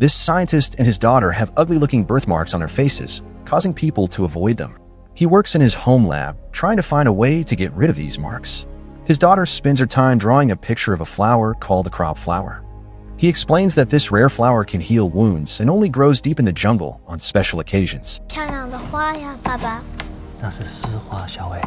This scientist and his daughter have ugly-looking birthmarks on their faces, causing people to avoid them. He works in his home lab, trying to find a way to get rid of these marks. His daughter spends her time drawing a picture of a flower called the crop flower. He explains that this rare flower can heal wounds and only grows deep in the jungle on special occasions. 漂亮的花呀，爸爸。那是诗花，小伟，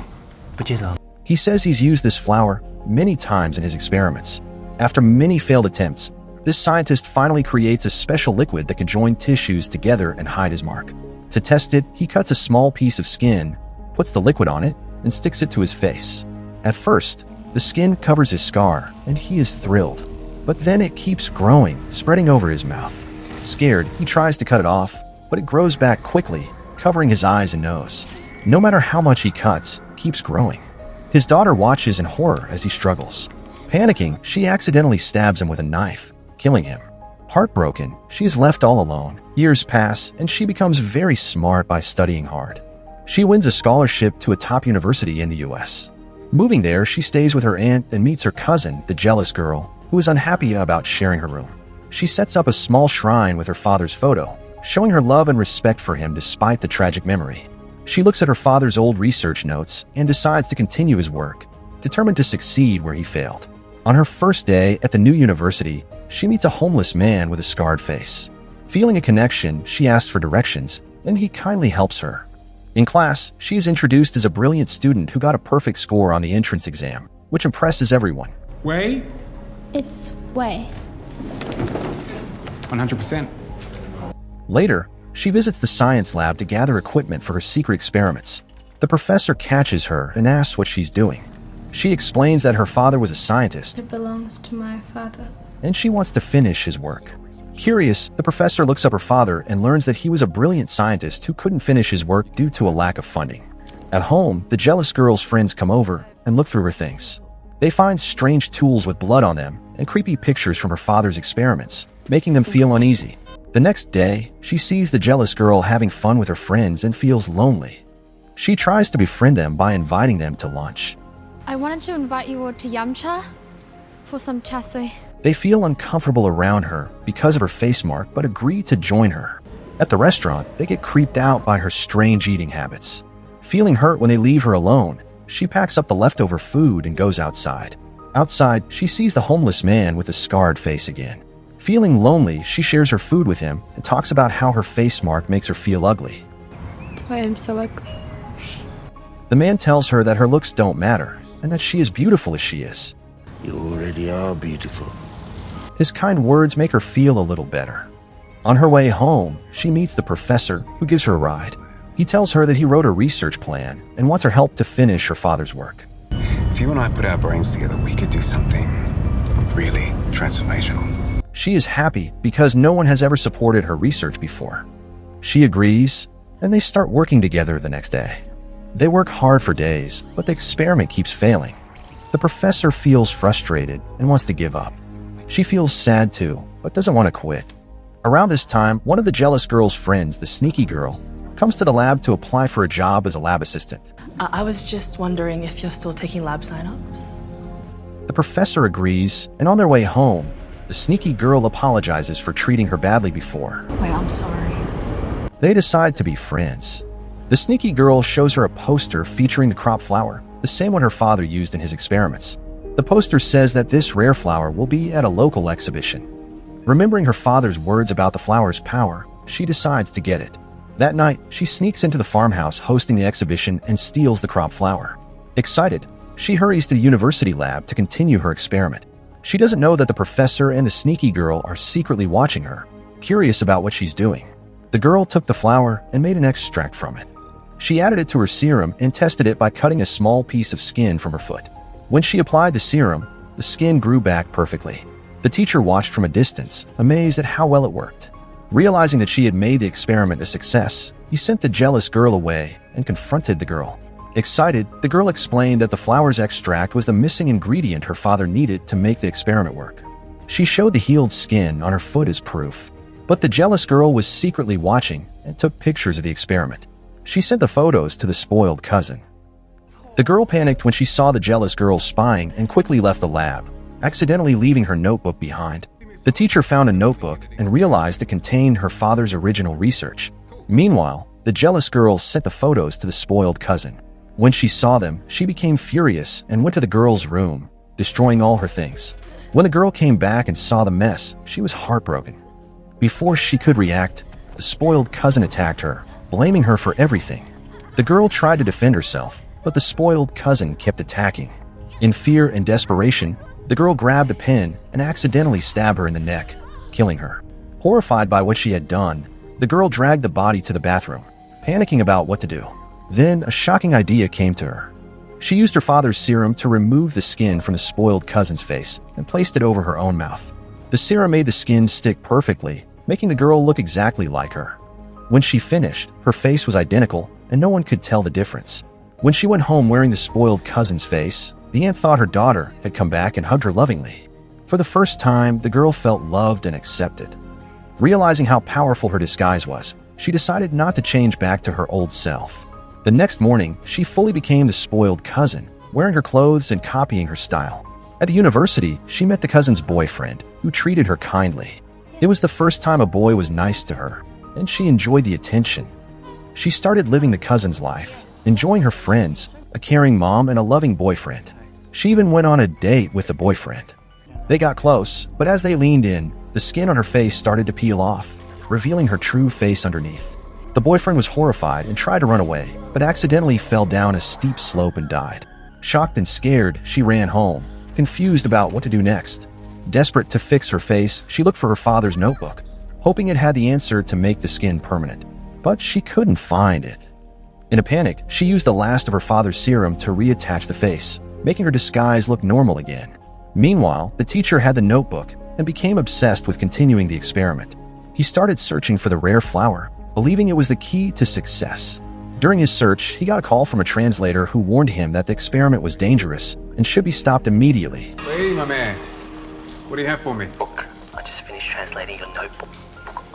不记得了。 He says he's used this flower many times in his experiments. After many failed attempts, this scientist finally creates a special liquid that can join tissues together and hide his mark. To test it, he cuts a small piece of skin, puts the liquid on it, and sticks it to his face. At first, the skin covers his scar, and he is thrilled. But then it keeps growing, spreading over his mouth. Scared, he tries to cut it off, but it grows back quickly, covering his eyes and nose. No matter how much he cuts, it keeps growing. His daughter watches in horror as he struggles. Panicking, she accidentally stabs him with a knife, killing him. Heartbroken, she is left all alone. Years pass, and she becomes very smart by studying hard. She wins a scholarship to a top university in the US. Moving there, she stays with her aunt and meets her cousin, the jealous girl, who is unhappy about sharing her room. She sets up a small shrine with her father's photo, showing her love and respect for him despite the tragic memory. She looks at her father's old research notes and decides to continue his work, determined to succeed where he failed. On her first day at the new university, she meets a homeless man with a scarred face. Feeling a connection, she asks for directions, and he kindly helps her. In class, she is introduced as a brilliant student who got a perfect score on the entrance exam, which impresses everyone. Wei? It's Wei. 100%. Later, she visits the science lab to gather equipment for her secret experiments. The professor catches her and asks what she's doing. She explains that her father was a scientist, It belongs to my father. and she wants to finish his work. Curious, the professor looks up her father and learns that he was a brilliant scientist who couldn't finish his work due to a lack of funding. At home, the jealous girl's friends come over and look through her things. They find strange tools with blood on them and creepy pictures from her father's experiments, making them feel uneasy. The next day, she sees the jealous girl having fun with her friends and feels lonely. She tries to befriend them by inviting them to lunch. I wanted to invite you all to Yamcha for some chasui. They feel uncomfortable around her because of her face mark, but agree to join her. At the restaurant, they get creeped out by her strange eating habits. Feeling hurt when they leave her alone, she packs up the leftover food and goes outside. Outside, she sees the homeless man with a scarred face again. Feeling lonely, she shares her food with him and talks about how her face mark makes her feel ugly. That's why I'm so ugly. The man tells her that her looks don't matter and that she is beautiful as she is. You already are beautiful. His kind words make her feel a little better. On her way home, she meets the professor, who gives her a ride. He tells her that he wrote a research plan and wants her help to finish her father's work. If you and I put our brains together, we could do something really transformational. She is happy because no one has ever supported her research before. She agrees, and they start working together the next day. They work hard for days, but the experiment keeps failing. The professor feels frustrated and wants to give up. She feels sad too, but doesn't want to quit. Around this time, one of the jealous girl's friends, the sneaky girl, comes to the lab to apply for a job as a lab assistant. I was just wondering if you're still taking lab signups. The professor agrees, and on their way home, the sneaky girl apologizes for treating her badly before. Wait, I'm sorry. They decide to be friends. The sneaky girl shows her a poster featuring the crop flower, the same one her father used in his experiments. The poster says that this rare flower will be at a local exhibition. Remembering her father's words about the flower's power, she decides to get it. That night, she sneaks into the farmhouse hosting the exhibition and steals the crop flower. Excited, she hurries to the university lab to continue her experiment. She doesn't know that the professor and the sneaky girl are secretly watching her, curious about what she's doing. The girl took the flower and made an extract from it. She added it to her serum and tested it by cutting a small piece of skin from her foot. When she applied the serum, the skin grew back perfectly. The teacher watched from a distance, amazed at how well it worked. Realizing that she had made the experiment a success, he sent the jealous girl away and confronted the girl. Excited, the girl explained that the flower's extract was the missing ingredient her father needed to make the experiment work. She showed the healed skin on her foot as proof. But the jealous girl was secretly watching and took pictures of the experiment. She sent the photos to the spoiled cousin. The girl panicked when she saw the jealous girl spying and quickly left the lab, accidentally leaving her notebook behind. The teacher found a notebook and realized it contained her father's original research. Meanwhile, the jealous girl sent the photos to the spoiled cousin. When she saw them, she became furious and went to the girl's room, destroying all her things. When the girl came back and saw the mess, she was heartbroken. Before she could react, the spoiled cousin attacked her, blaming her for everything. The girl tried to defend herself, but the spoiled cousin kept attacking. In fear and desperation, the girl grabbed a pen and accidentally stabbed her in the neck, killing her. Horrified by what she had done, the girl dragged the body to the bathroom, panicking about what to do. Then a shocking idea came to her. She used her father's serum to remove the skin from the spoiled cousin's face and placed it over her own mouth. The serum made the skin stick perfectly, making the girl look exactly like her. When she finished, her face was identical and no one could tell the difference. When she went home wearing the spoiled cousin's face, the aunt thought her daughter had come back and hugged her lovingly. For the first time, the girl felt loved and accepted. Realizing how powerful her disguise was, she decided not to change back to her old self. The next morning, she fully became the spoiled cousin, wearing her clothes and copying her style. At the university, she met the cousin's boyfriend, who treated her kindly. It was the first time a boy was nice to her, and she enjoyed the attention. She started living the cousin's life, enjoying her friends, a caring mom, and a loving boyfriend. She even went on a date with the boyfriend. They got close, but as they leaned in, the skin on her face started to peel off, revealing her true face underneath. The boyfriend was horrified and tried to run away, but accidentally fell down a steep slope and died. Shocked and scared, she ran home, confused about what to do next. Desperate to fix her face, she looked for her father's notebook, hoping it had the answer to make the skin permanent. But she couldn't find it. In a panic, she used the last of her father's serum to reattach the face, making her disguise look normal again. Meanwhile, the teacher had the notebook and became obsessed with continuing the experiment. He started searching for the rare flower, believing it was the key to success. During his search, he got a call from a translator who warned him that the experiment was dangerous and should be stopped immediately. Hey, my man. What do you have for me? Look, I just finished translating your notebook.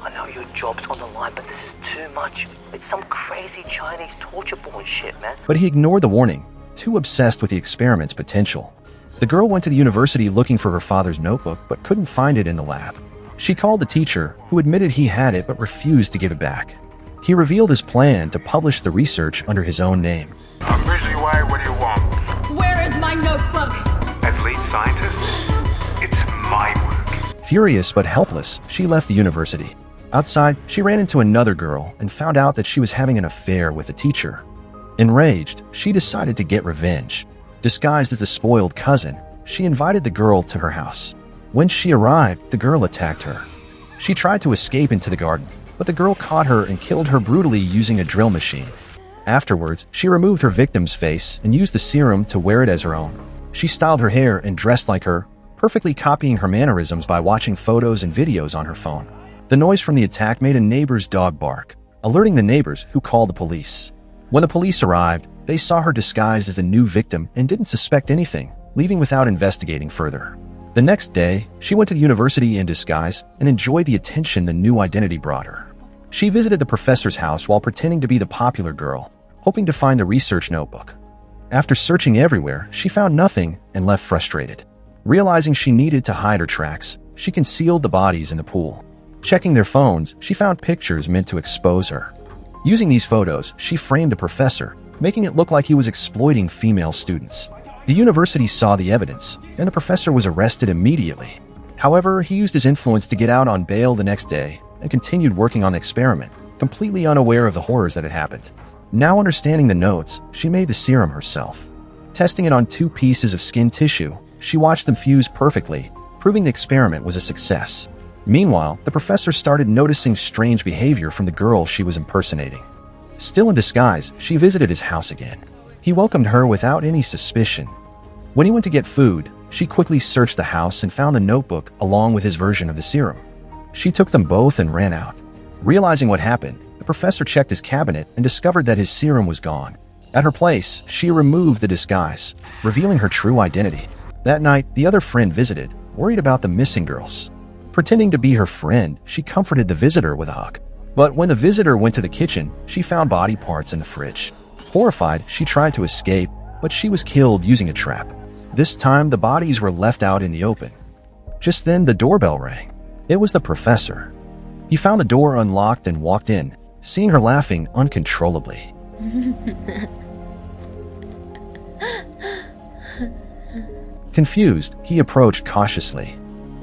I know your job's on the line, but this is too much. It's some crazy Chinese torture porn shit, man. But he ignored the warning, too obsessed with the experiment's potential. The girl went to the university looking for her father's notebook, but couldn't find it in the lab. She called the teacher, who admitted he had it but refused to give it back. He revealed his plan to publish the research under his own name. I'm Grizzly White, what do you want? Where is my notebook? As lead scientist, it's my work. Furious but helpless, she left the university. Outside, she ran into another girl and found out that she was having an affair with the teacher. Enraged, she decided to get revenge. Disguised as the spoiled cousin, she invited the girl to her house. When she arrived, the girl attacked her. She tried to escape into the garden, but the girl caught her and killed her brutally using a drill machine. Afterwards, she removed her victim's face and used the serum to wear it as her own. She styled her hair and dressed like her, perfectly copying her mannerisms by watching photos and videos on her phone. The noise from the attack made a neighbor's dog bark, alerting the neighbors, who called the police. When the police arrived, they saw her disguised as the new victim and didn't suspect anything, leaving without investigating further. The next day, she went to the university in disguise and enjoyed the attention the new identity brought her. She visited the professor's house while pretending to be the popular girl, hoping to find the research notebook. After searching everywhere, she found nothing and left frustrated. Realizing she needed to hide her tracks, she concealed the bodies in the pool. Checking their phones, she found pictures meant to expose her. Using these photos, she framed the professor, making it look like he was exploiting female students. The university saw the evidence, and the professor was arrested immediately. However, he used his influence to get out on bail the next day and continued working on the experiment, completely unaware of the horrors that had happened. Now understanding the notes, she made the serum herself. Testing it on 2 pieces of skin tissue, she watched them fuse perfectly, proving the experiment was a success. Meanwhile, the professor started noticing strange behavior from the girl she was impersonating. Still in disguise, she visited his house again. He welcomed her without any suspicion. When he went to get food, she quickly searched the house and found the notebook along with his version of the serum. She took them both and ran out. Realizing what happened, the professor checked his cabinet and discovered that his serum was gone. At her place, she removed the disguise, revealing her true identity. That night, the other friend visited, worried about the missing girls. Pretending to be her friend, she comforted the visitor with a hug. But when the visitor went to the kitchen, she found body parts in the fridge. Horrified, she tried to escape, but she was killed using a trap. This time, the bodies were left out in the open. Just then, the doorbell rang. It was the professor. He found the door unlocked and walked in, seeing her laughing uncontrollably. Confused, he approached cautiously.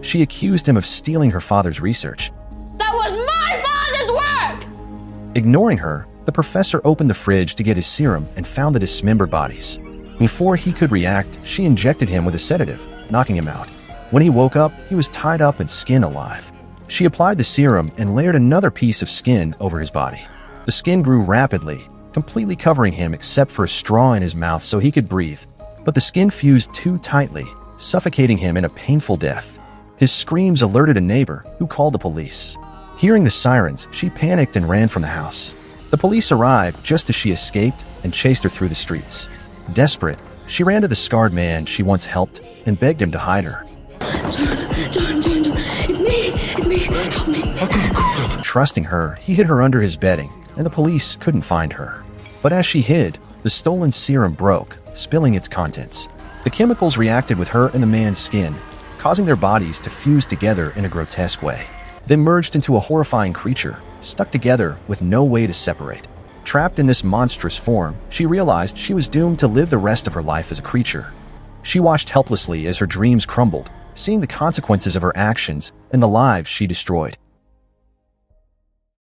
She accused him of stealing her father's research. That was my father's work! Ignoring her, the professor opened the fridge to get his serum and found the dismembered bodies. Before he could react, she injected him with a sedative, knocking him out. When he woke up, he was tied up and skin alive. She applied the serum and layered another piece of skin over his body. The skin grew rapidly, completely covering him except for a straw in his mouth so he could breathe. But the skin fused too tightly, suffocating him in a painful death. His screams alerted a neighbor, who called the police. Hearing the sirens, she panicked and ran from the house. The police arrived just as she escaped and chased her through the streets. Desperate, she ran to the scarred man she once helped and begged him to hide her. John, it's me, help me. Trusting her, he hid her under his bedding, and the police couldn't find her. But as she hid, the stolen serum broke, spilling its contents. The chemicals reacted with her and the man's skin, causing their bodies to fuse together in a grotesque way. They merged into a horrifying creature, stuck together with no way to separate. Trapped in this monstrous form, she realized she was doomed to live the rest of her life as a creature. She watched helplessly as her dreams crumbled, seeing the consequences of her actions and the lives she destroyed.